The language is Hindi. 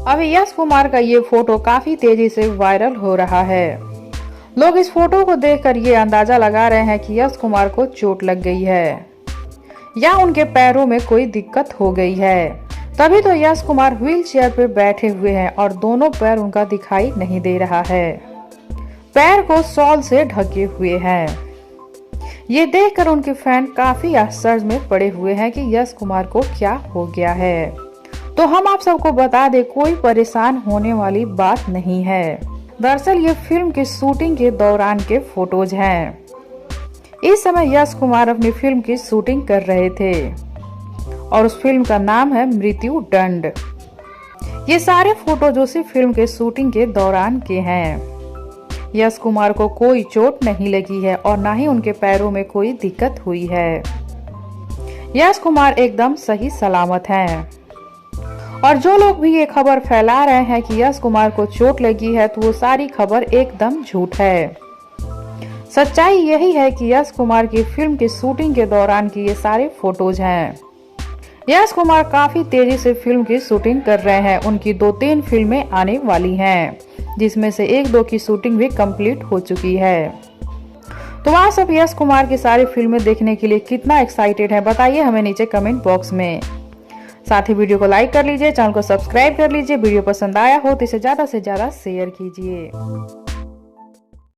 अभी यश कुमार का ये फोटो काफी तेजी से वायरल हो रहा है। लोग इस फोटो को देखकर ये अंदाजा लगा रहे हैं कि यश कुमार को चोट लग गई है या उनके पैरों में कोई दिक्कत हो गई है। तभी तो यश कुमार व्हील चेयर पर बैठे हुए हैं और दोनों पैर उनका दिखाई नहीं दे रहा है। पैर को शॉल से ढके हुए हैं। ये देखकर उनके फैन काफी आश्चर्य में पड़े हुए हैं कि यश कुमार को क्या हो गया है। तो हम आप सबको बता दें, कोई परेशान होने वाली बात नहीं है। दरअसल ये फिल्म की शूटिंग के दौरान के फोटोज हैं। इस समय यश कुमार अपनी फिल्म की शूटिंग कर रहे थे और उस फिल्म का नाम है मृत्यु दंड। ये सारे फोटो जो उसी फिल्म के शूटिंग के दौरान के हैं। यश कुमार को कोई चोट नहीं लगी है और ना ही उनके पैरों में कोई दिक्कत हुई है। यश कुमार एकदम सही सलामत हैं। और जो लोग भी ये खबर फैला रहे हैं कि यश कुमार को चोट लगी है, तो वो सारी खबर एकदम झूठ है। सच्चाई यही है कि यश कुमार की फिल्म की शूटिंग के दौरान की ये सारे फोटोज हैं। यश कुमार काफी तेजी से फिल्म की शूटिंग कर रहे हैं। उनकी 2-3 फिल्में आने वाली हैं, जिसमें से 1-2 की शूटिंग भी कंप्लीट हो चुकी है। तो आप सब यश कुमार की सारी फिल्में देखने के लिए कितना एक्साइटेड है, बताइए हमें नीचे कमेंट बॉक्स में। साथ ही वीडियो को लाइक कर लीजिए, चैनल को सब्सक्राइब कर लीजिए। वीडियो पसंद आया हो तो इसे ज्यादा से ज्यादा शेयर कीजिए।